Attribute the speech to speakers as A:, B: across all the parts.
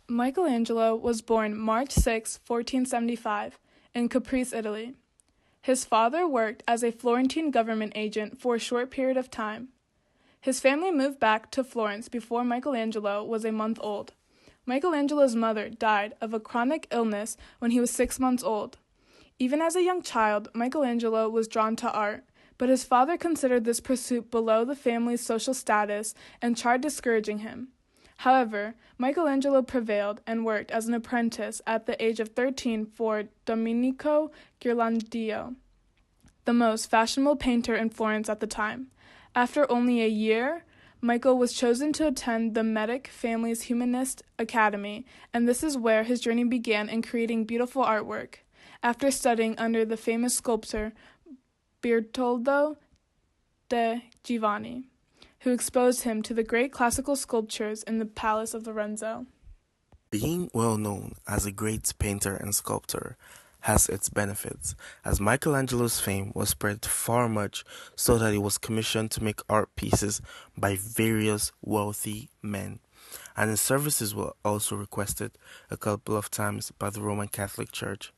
A: Michelangelo was born March 6, 1475, in Caprice, Italy. His father worked as a Florentine government agent for a short period of time. His family moved back to Florence before Michelangelo was a month old. Michelangelo's mother died of a chronic illness when he was 6 months old. Even as a young child, Michelangelo was drawn to art, but his father considered this pursuit below the family's social status and tried discouraging him. However, Michelangelo prevailed and worked as an apprentice at the age of 13 for Domenico Ghirlandaio, the most fashionable painter in Florence at the time. After only a year, Michael was chosen to attend the Medici family's Humanist Academy, and this is where his journey began in creating beautiful artwork. After studying under the famous sculptor Bertoldo de Giovanni, who exposed him to the great classical sculptures in the Palace of Lorenzo.
B: Being well known as a great painter and sculptor has its benefits, as Michelangelo's fame was spread far much so that he was commissioned to make art pieces by various wealthy men, and his services were also requested a couple of times by the Roman Catholic Church.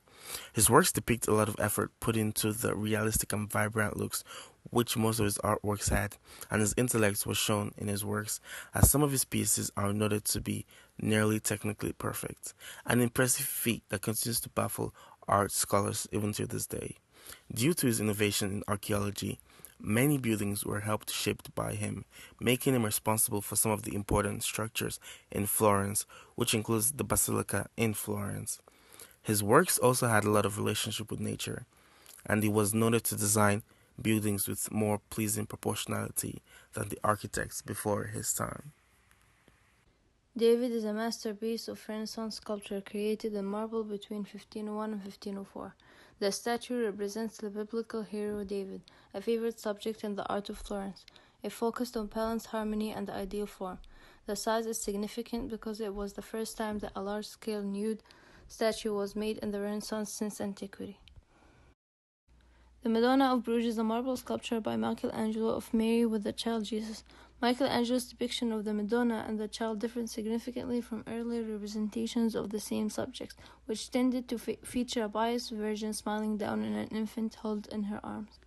B: His works depict a lot of effort put into the realistic and vibrant looks which most of his artworks had, and his intellect was shown in his works, as some of his pieces are noted to be nearly technically perfect, an impressive feat that continues to baffle art scholars even to this day. Due to his innovation in archaeology, many buildings were helped shaped by him, making him responsible for some of the important structures in Florence, which includes the Basilica in Florence. His works also had a lot of relationship with nature, and he was noted to design buildings with more pleasing proportionality than the architects before his time.
C: David is a masterpiece of Renaissance sculpture created in marble between 1501 and 1504. The statue represents the biblical hero David, a favorite subject in the art of Florence. It focused on balance, harmony, and the ideal form. The size is significant because it was the first time that a large-scale nude statue was made in the Renaissance since antiquity. The Madonna of Bruges is a marble sculpture by Michelangelo of Mary with the child Jesus. Michelangelo's depiction of the Madonna and the child differed significantly from earlier representations of the same subjects, which tended to feature a pious virgin smiling down on an infant held in her arms.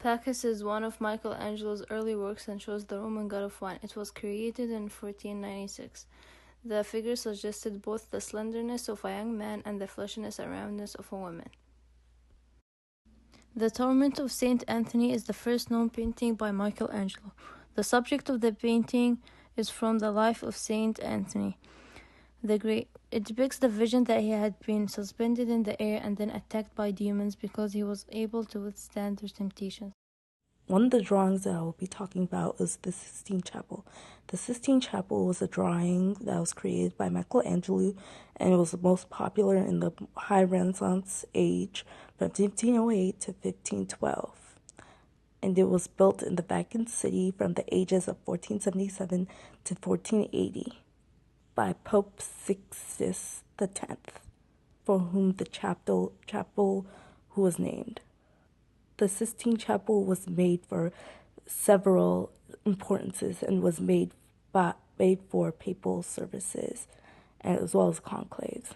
C: Bacchus is one of Michelangelo's early works and shows the Roman god of wine. It was created in 1496. The figure suggested both the slenderness of a young man and the fleshiness and roundness of a woman. The Torment of Saint Anthony is the first known painting by Michelangelo. The subject of the painting is from the life of Saint Anthony the Great. It depicts the vision that he had been suspended in the air and then attacked by demons because he was able to withstand their temptations.
D: One of the drawings that I will be talking about is the Sistine Chapel. The Sistine Chapel was a drawing that was created by Michelangelo, and it was the most popular in the High Renaissance age from 1508 to 1512. And it was built in the Vatican City from the ages of 1477 to 1480 by Pope Sixtus X, for whom the chapel who was named. The Sistine Chapel was made for several importances and was made for papal services as well as conclaves.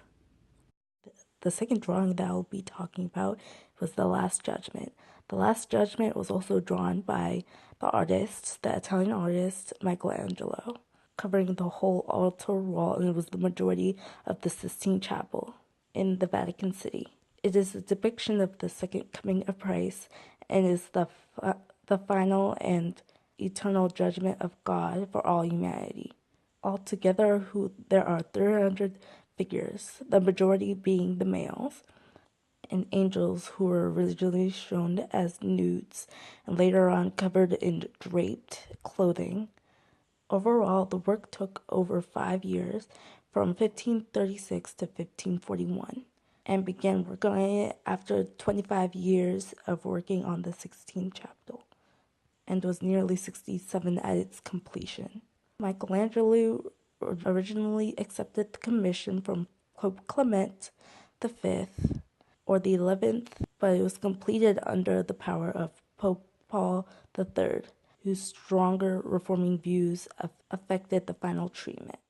D: The second drawing that I'll be talking about was The Last Judgment. The Last Judgment was also drawn by the Italian artist Michelangelo, covering the whole altar wall, and it was the majority of the Sistine Chapel in the Vatican City. It is a depiction of the second coming of Christ and is the final and eternal judgment of God for all humanity. Altogether, there are 300 figures, the majority being the males, and angels who were originally shown as nudes and later on covered in draped clothing. Overall, the work took over 5 years, from 1536 to 1541. And began working on it after 25 years of working on the Sistine Chapel, and was nearly 67 at its completion. Michelangelo originally accepted the commission from Pope Clement V, or the 11th, but it was completed under the power of Pope Paul III, whose stronger reforming views affected the final treatment.